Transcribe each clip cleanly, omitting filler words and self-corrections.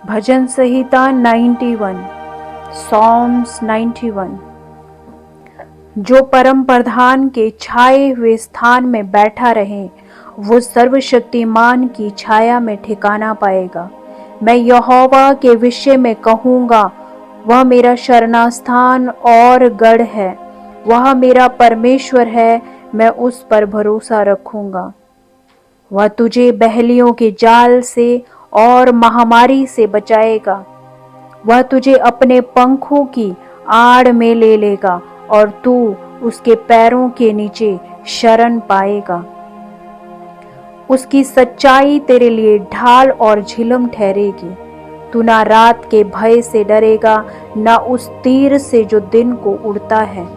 भजन संहिता 91, songs 91। जो परम प्रधान के छाए हुए स्थान में बैठा रहे, वो सर्वशक्तिमान की छाया में ठिकाना पाएगा। मैं यहोवा के विषय में कहूँगा, वह मेरा शरणास्थान और गढ़ है, वह मेरा परमेश्वर है, मैं उस पर भरोसा रखूँगा। वह तुझे बहलियों के जाल से और महामारी से बचाएगा। वह तुझे अपने पंखों की आड़ में ले लेगा और तू उसके पैरों के नीचे शरण पाएगा। उसकी सच्चाई तेरे लिए ढाल और झिलम ठहरेगी। तू ना रात के भय से डरेगा, ना उस तीर से जो दिन को उड़ता है,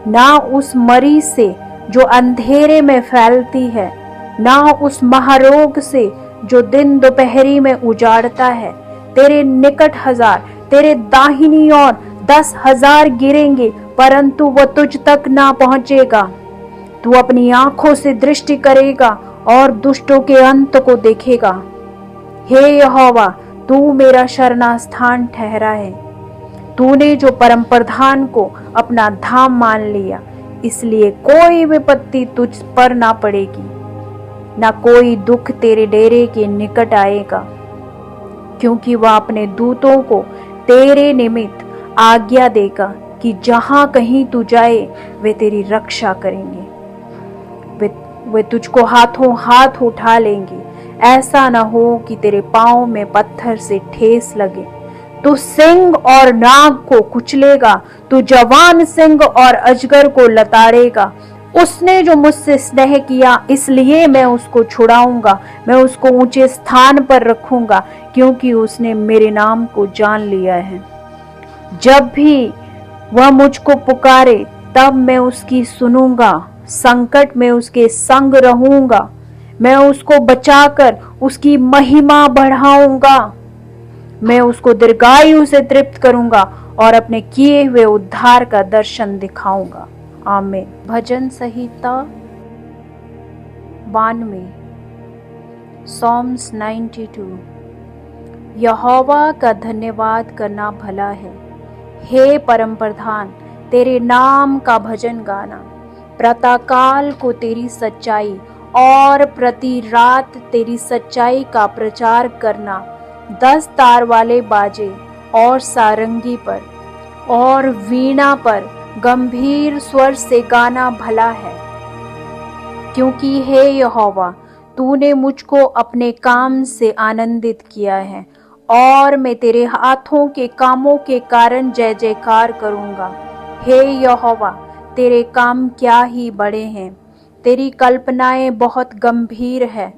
ना उस मरी से जो अंधेरे में फैलती है, ना उस महारोग से जो दिन दोपहरी में उजाड़ता है। तेरे निकट 1000, तेरे दाहिनी ओर 10,000 गिरेंगे, परंतु वह तुझ तक ना पहुंचेगा। तू अपनी आंखों से दृष्टि करेगा और दुष्टों के अंत को देखेगा। हे यहोवा, तू मेरा शरणास्थान ठहरा है। तूने जो परम प्रधान को अपना धाम मान लिया, इसलिए कोई विपत्ति तुझ पर ना पड़ेगी, ना कोई दुख तेरे डेरे के निकट आएगा, क्योंकि वह अपने दूतों को तेरे निमित्त आज्ञा देगा कि जहां कहीं तू जाए वे तेरी रक्षा करेंगे। वे तुझको हाथों हाथ उठा लेंगे, ऐसा न हो कि तेरे पांव में पत्थर से ठेस लगे। तू सिंह और नाग को कुचलेगा, तू जवान सिंह और अजगर को लताड़ेगा। उसने जो मुझसे स्नेह किया, इसलिए मैं उसको छुड़ाऊंगा, मैं उसको ऊंचे स्थान पर रखूंगा, क्योंकि उसने मेरे नाम को जान लिया है। जब भी वह मुझको पुकारे, तब मैं उसकी सुनूंगा। संकट में उसके संग रहूंगा, मैं उसको बचाकर उसकी महिमा बढ़ाऊंगा। मैं उसको दीर्घायु से तृप्त करूंगा और अपने किए हुए उद्धार का दर्शन दिखाऊंगा। आमीन। भजन संहिता 92, सॉन्ग्स 92। यहोवा का धन्यवाद करना भला है। हे परम प्रधान, तेरे नाम का भजन गाना। प्रातःकाल को तेरी सच्चाई और प्रति रात तेरी सच्चाई का प्रचार करना। 10 तार वाले बाजे और सारंगी पर और वीणा पर गंभीर स्वर से गाना भला है। क्योंकि हे यहोवा, तूने मुझको अपने काम से आनंदित किया है और मैं तेरे हाथों के कामों के कारण जय जयकार करूंगा। हे यहोवा, तेरे काम क्या ही बड़े हैं, तेरी कल्पनाएं बहुत गंभीर है।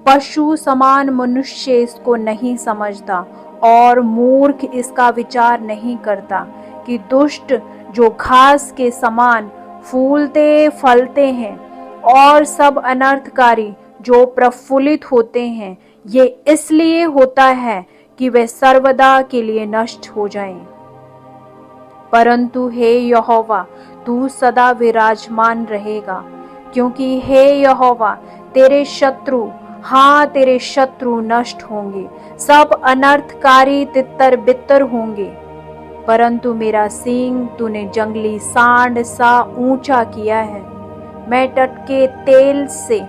पशु समान मनुष्य इसको नहीं समझता और मूर्ख इसका विचार नहीं करता कि दुष्ट जो घास के समान फूलते फलते हैं और सब अनर्थकारी जो प्रफुल्लित होते हैं, ये इसलिए होता है कि वे सर्वदा के लिए नष्ट हो जाएं। परंतु हे यहोवा, तू सदा विराजमान रहेगा, क्योंकि हे यहोवा, तेरे शत्रु नष्ट होंगे, सब अनर्थकारी तितर बितर होंगे। परंतु मेरा सींग तूने जंगली सांड सा ऊंचा किया है। मैं टटके तेल से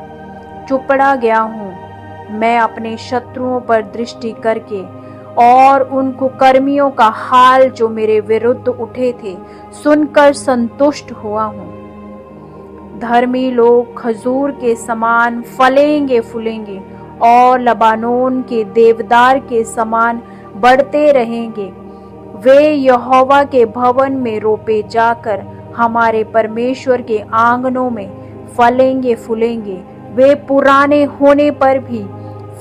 चुपड़ा गया हूँ। मैं अपने शत्रुओं पर दृष्टि करके और उन कुकर्मियों का हाल जो मेरे विरुद्ध उठे थे सुनकर संतुष्ट हुआ हूँ। धर्मी लोग खजूर के समान फलेंगे फूलेंगे और लबानोन के देवदार के समान बढ़ते रहेंगे। वे यहोवा के भवन में रोपे जाकर हमारे परमेश्वर के आंगनों में फलेंगे फूलेंगे। वे पुराने होने पर भी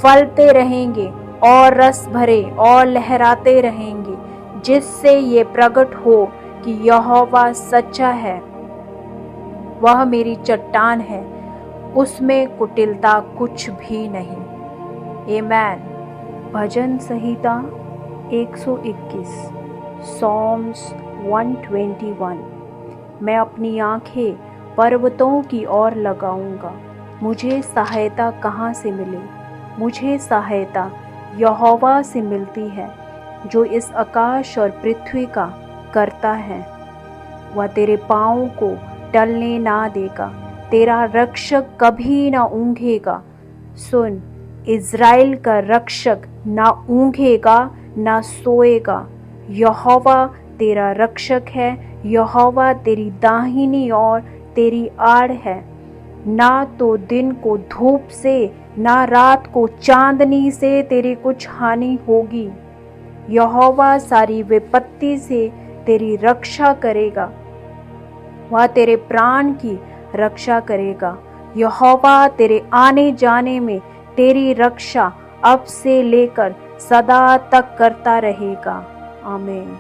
फलते रहेंगे और रस भरे और लहराते रहेंगे, जिससे ये प्रकट हो कि यहोवा सच्चा है। वह मेरी चट्टान है, उसमें कुटिलता कुछ भी नहीं। आमीन। भजन संहिता 121, सॉन्ग्स 121। मैं अपनी आंखें पर्वतों की ओर लगाऊंगा, मुझे सहायता कहाँ से मिले? मुझे सहायता यहोवा से मिलती है, जो इस आकाश और पृथ्वी का करता है। वह तेरे पाँव को टलने ना देगा, तेरा रक्षक कभी ना ऊँघेगा। सुन, इज़राइल का रक्षक ना ऊँघेगा ना सोएगा। यहोवा तेरा रक्षक है, यहोवा तेरी दाहिनी ओर तेरी आड़ है। ना तो दिन को धूप से, ना रात को चांदनी से तेरी कुछ हानि होगी। यहोवा सारी विपत्ति से तेरी रक्षा करेगा, वह तेरे प्राण की रक्षा करेगा। यहोवा तेरे आने जाने में तेरी रक्षा अब से लेकर सदा तक करता रहेगा। आमीन।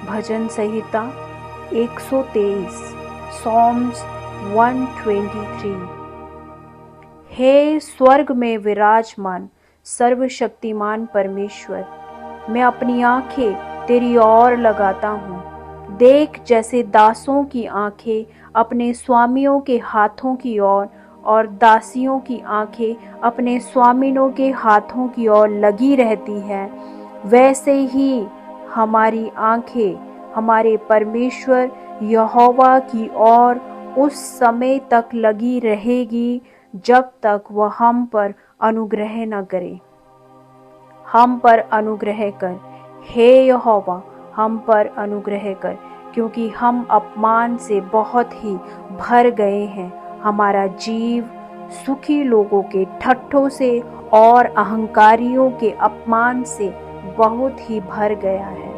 भजन संहिता 123, Psalms 123। हे स्वर्ग में विराजमान सर्वशक्तिमान परमेश्वर, मैं अपनी आंखें तेरी ओर लगाता हूँ। देख, जैसे दासों की आंखें अपने स्वामियों के हाथों की ओर और दासियों की आंखें अपने स्वामिनों के हाथों की ओर लगी रहती है, वैसे ही हमारी आंखें हमारे परमेश्वर यहोवा की ओर उस समय तक लगी रहेगी जब तक वह हम पर अनुग्रह न करे। हम पर अनुग्रह कर, हे यहोवा, हम पर अनुग्रह कर, क्योंकि हम अपमान से बहुत ही भर गए हैं। हमारा जीव सुखी लोगों के ठट्ठों से और अहंकारियों के अपमान से बहुत ही भर गया है।